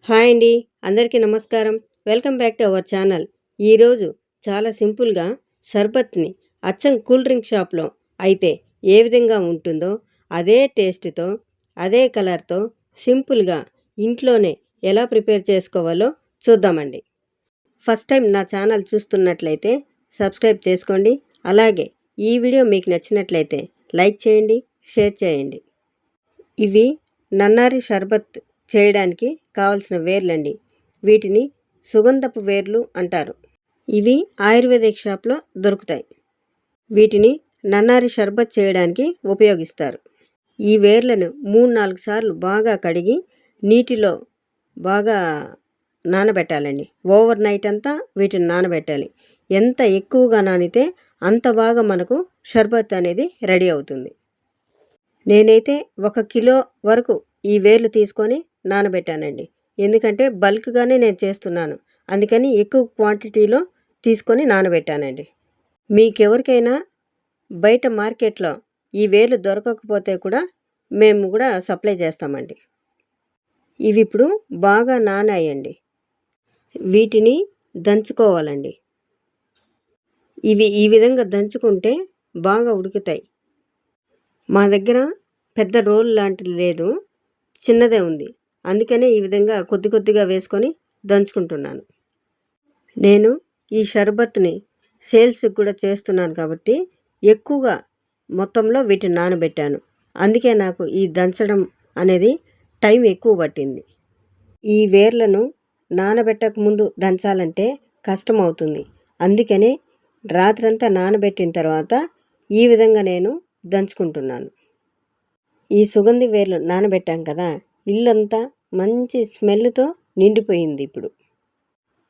Hi అండి, అందరికీ నమస్కారం. Welcome back to our channel. ఈరోజు చాలా సింపుల్గా షర్బత్ని అచ్చం కూల్ డ్రింక్ షాప్లో అయితే ఏ విధంగా ఉంటుందో అదే టేస్ట్తో, అదే కలర్తో సింపుల్గా ఇంట్లోనే ఎలా ప్రిపేర్ చేసుకోవాలో చూద్దామండి. ఫస్ట్ టైం నా ఛానల్ చూస్తున్నట్లయితే సబ్స్క్రైబ్ చేసుకోండి. అలాగే ఈ వీడియో మీకు నచ్చినట్లయితే లైక్ చేయండి, షేర్ చేయండి. ఇవి నన్నారి షర్బత్ చేయడానికి కావలసిన వేర్లండి. వీటిని సుగంధపు వేర్లు అంటారు. ఇవి ఆయుర్వేదిక్ షాప్లో దొరుకుతాయి. వీటిని నన్నారి షర్బత్ చేయడానికి ఉపయోగిస్తారు. ఈ వేర్లను 3-4 సార్లు బాగా కడిగి నీటిలో బాగా నానబెట్టాలండి. ఓవర్ నైట్ అంతా వీటిని నానబెట్టాలి. ఎంత ఎక్కువగా నానితే అంత బాగా మనకు షర్బత్ అనేది రెడీ అవుతుంది. నేనైతే 1 కిలో వరకు ఈ వేర్లు తీసుకొని నానబెట్టానండి. ఎందుకంటే బల్క్గానే నేను చేస్తున్నాను. అందుకని ఎక్కువ క్వాంటిటీలో తీసుకొని నానబెట్టానండి. మీకెవరికైనా బయట మార్కెట్లో ఈ వేర్లు దొరకకపోతే కూడా మేము కూడా సప్లై చేస్తామండి. ఇవి ఇప్పుడు బాగా నానాయండి. వీటిని దంచుకోవాలండి. ఇవి ఈ విధంగా దంచుకుంటే బాగా ఉడుకుతాయి. మా దగ్గర పెద్ద రోల్ లాంటిది లేదు, చిన్నదే ఉంది. అందుకనే ఈ విధంగా కొద్ది కొద్దిగా వేసుకొని దంచుకుంటున్నాను. నేను ఈ షర్బత్ని సేల్స్కి కూడా చేస్తున్నాను కాబట్టి ఎక్కువగా మొత్తంలో వీటిని నానబెట్టాను. అందుకే నాకు ఈ దంచడం అనేది టైం ఎక్కువ పట్టింది. ఈ వేర్లను నానబెట్టక ముందు దంచాలంటే కష్టం అవుతుంది. అందుకనే రాత్రంతా నానబెట్టిన తర్వాత ఈ విధంగా నేను దంచుకుంటున్నాను. ఈ సుగంధి వేర్లు నానబెట్టాం కదా, ఇల్లంతా మంచి స్మెల్తో నిండిపోయింది. ఇప్పుడు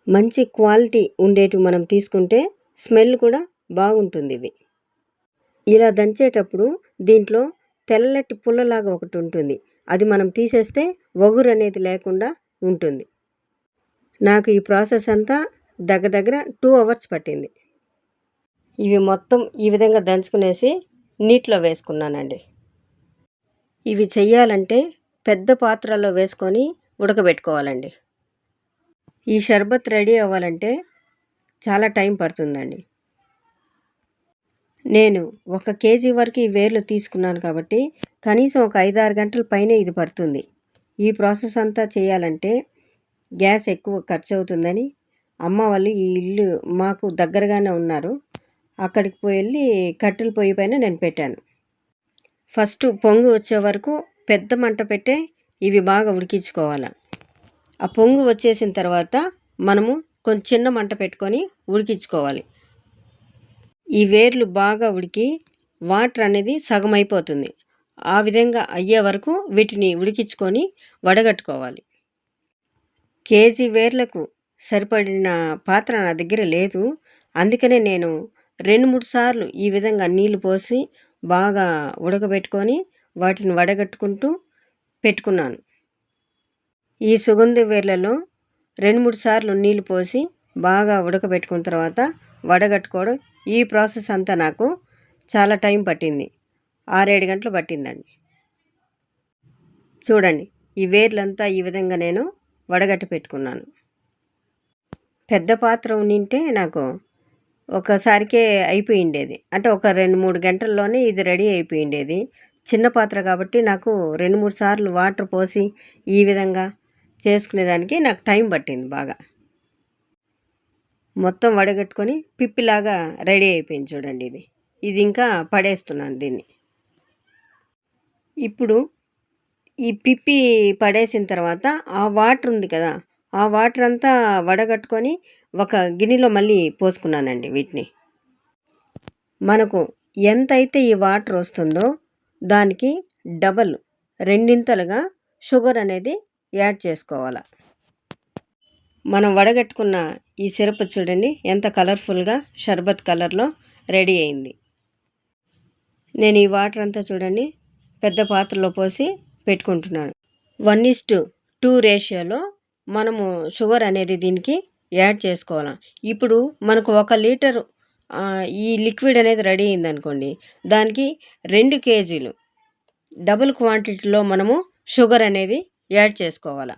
మంచి క్వాలిటీ ఉండేటివి మనం తీసుకుంటే స్మెల్ కూడా బాగుంటుంది. ఇది ఇలా దంచేటప్పుడు దీంట్లో తెల్లటి పుల్లలాగా ఒకటి ఉంటుంది. అది మనం తీసేస్తే వగురు అనేది లేకుండా ఉంటుంది. నాకు ఈ ప్రాసెస్ అంతా దగ్గర 2 అవర్స్ పట్టింది. ఇవి మొత్తం ఈ విధంగా దంచుకునేసి నీటిలో వేసుకున్నానండి. ఇవి చెయ్యాలంటే పెద్ద పాత్రలో వేసుకొని ఉడకబెట్టుకోవాలండి. ఈ షర్బత్ రెడీ అవ్వాలంటే చాలా టైం పడుతుందండి. నేను 1 కేజీ వరకు ఈ వేర్లు తీసుకున్నాను కాబట్టి కనీసం ఒక 5-6 గంటల పైనే ఇది పడుతుంది. ఈ ప్రాసెస్ అంతా చేయాలంటే గ్యాస్ ఎక్కువ ఖర్చు అవుతుందని అమ్మ వాళ్ళు ఈ ఇల్లు మాకు దగ్గరగానే ఉన్నారు, అక్కడికి వెళ్ళి కట్టెల పొయ్యి పైన నేను పెట్టాను. ఫస్ట్ పొంగు వచ్చే వరకు పెద్ద మంట పెట్టే ఇవి బాగా ఉడికించుకోవాలి. ఆ పొంగు వచ్చేసిన తర్వాత మనము కొంచెం చిన్న మంట పెట్టుకొని ఉడికించుకోవాలి. ఈ వేర్లు బాగా ఉడికి వాటర్ అనేది సగం అయిపోతుంది. ఆ విధంగా అయ్యే వరకు వీటిని ఉడికించుకొని వడగట్టుకోవాలి. కేజీ వేర్లకు సరిపడిన పాత్ర నా దగ్గర లేదు. అందుకనే నేను 2-3 సార్లు ఈ విధంగా నీళ్లు పోసి బాగా ఉడకబెట్టుకొని వాటిని వడగట్టుకుంటూ పెట్టుకున్నాను. ఈ సుగంధి వేర్లలో 2-3 సార్లు నీళ్లు పోసి బాగా ఉడకబెట్టుకున్న తర్వాత వడగట్టుకోవడం, ఈ ప్రాసెస్ అంతా నాకు చాలా టైం పట్టింది. 6-7 గంటలు పట్టిందండి. చూడండి, ఈ వేర్లంతా ఈ విధంగా నేను వడగట్టి పెట్టుకున్నాను. పెద్ద పాత్ర ఉండింటే నాకు ఒకసారికే అయిపోయిండేది. అంటే ఒక 2-3 గంటల్లోనే ఇది రెడీ అయిపోయిండేది. చిన్న పాత్ర కాబట్టి నాకు 2-3 సార్లు వాటర్ పోసి ఈ విధంగా చేసుకునేదానికి నాకు టైం పట్టింది బాగా. మొత్తం వడగట్టుకొని పిప్పిలాగా రెడీ అయిపోయింది. చూడండి, ఇది ఇంకా పడేస్తున్నాను దీన్ని. ఇప్పుడు ఈ పిప్పి పడేసిన తర్వాత ఆ వాటర్ ఉంది కదా, ఆ వాటర్ అంతా వడగట్టుకొని ఒక గిన్నెలో మళ్ళీ పోసుకున్నానండి. వీటిని మనకు ఎంతైతే ఈ వాటర్ వస్తుందో దానికి డబల్ 2 షుగర్ అనేది యాడ్ చేసుకోవాలి. మనం వడగట్టుకున్న ఈ సిరప్ చూడండి ఎంత కలర్ఫుల్గా షర్బత్ కలర్లో రెడీ అయింది. నేను ఈ వాటర్ అంతా చూడండి పెద్ద పాత్రలో పోసి పెట్టుకుంటున్నాను. 1:2 రేషియోలో మనము షుగర్ అనేది దీనికి యాడ్ చేసుకోవాలి. ఇప్పుడు మనకు 1 లీటరు ఈ లిక్విడ్ అనేది రెడీ అయిందనుకోండి, దానికి 2 కేజీలు డబుల్ క్వాంటిటీలో మనము షుగర్ అనేది యాడ్ చేసుకోవాలి.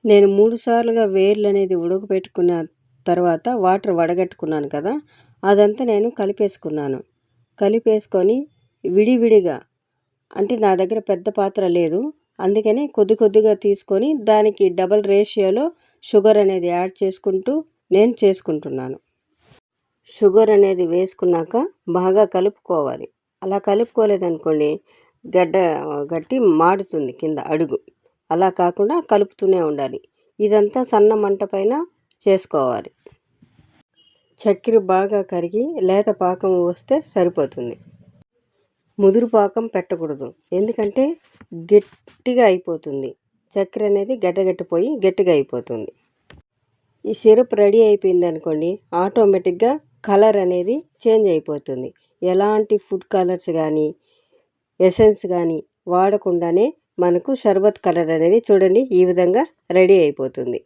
నేను 3 సార్లుగా వేర్లు అనేది ఉడకబెట్టుకున్న తర్వాత వాటర్ వడగట్టుకున్నాను కదా, అదంతా నేను కలిపేసుకున్నాను. కలిపేసుకొని విడివిడిగా, అంటే నా దగ్గర పెద్ద పాత్ర లేదు, అందుకని కొద్ది కొద్దిగా తీసుకొని దానికి డబల్ రేషియోలో షుగర్ అనేది యాడ్ చేసుకుంటూ నేను చేసుకుంటున్నాను. షుగర్ అనేది వేసుకున్నాక బాగా కలుపుకోవాలి. అలా కలుపుకోలేదనుకోండి గట్టి మాడుతుంది కింద అడుగు. అలా కాకుండా కలుపుతూనే ఉండాలి. ఇదంతా సన్న మంట పైన చేసుకోవాలి. చక్కెర బాగా కరిగి లేత పాకం వస్తే సరిపోతుంది. ముదురు పాకం పెట్టకూడదు, ఎందుకంటే గట్టిగా అయిపోతుంది. చక్కెర అనేది గడ్డగట్టిపోయి గట్టిగా అయిపోతుంది. ఈ సిరప్ రెడీ అయిపోయింది అనుకోండి, ఆటోమేటిక్గా కలర్ అనేది చేంజ్ అయిపోతుంది. ఎలాంటి ఫుడ్ కలర్స్ కానీ ఎసెన్స్ కానీ వాడకుండానే మనకు షర్బత్ కలర్ అనేది చూడండి ఈ విధంగా రెడీ అయిపోతుంది.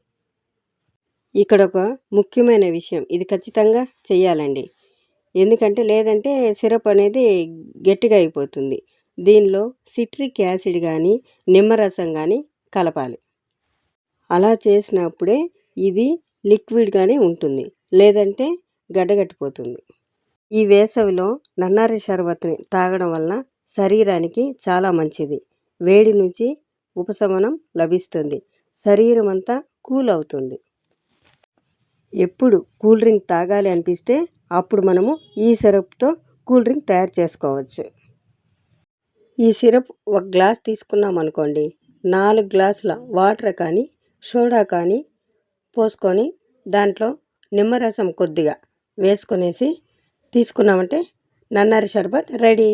ఇక్కడ ఒక ముఖ్యమైన విషయం, ఇది ఖచ్చితంగా చెయ్యాలండి. ఎందుకంటే లేదంటే సిరప్ అనేది గట్టిగా అయిపోతుంది. దీనిలో సిట్రిక్ యాసిడ్ కానీ నిమ్మరసం కానీ కలపాలి. అలా చేసినప్పుడే ఇది లిక్విడ్గానే ఉంటుంది, లేదంటే గడ్డగట్టిపోతుంది. ఈ వేసవిలో నన్నారి షర్బత్ని తాగడం వల్ల శరీరానికి చాలా మంచిది. వేడి నుంచి ఉపశమనం లభిస్తుంది. శరీరం అంతా కూల్ అవుతుంది. ఎప్పుడు కూల్ డ్రింక్ తాగాలి అనిపిస్తే అప్పుడు మనము ఈ సిరప్తో కూల్ డ్రింక్ తయారు చేసుకోవచ్చు. ఈ సిరప్ 1 గ్లాస్ తీసుకున్నాం అనుకోండి, 4 గ్లాసుల వాటర్ కానీ సోడా కానీ పోసుకొని దాంట్లో నిమ్మరసం కొద్దిగా వేసుకొనేసి తీసుకున్నామంటే నన్నారి షర్బత్ రెడీ.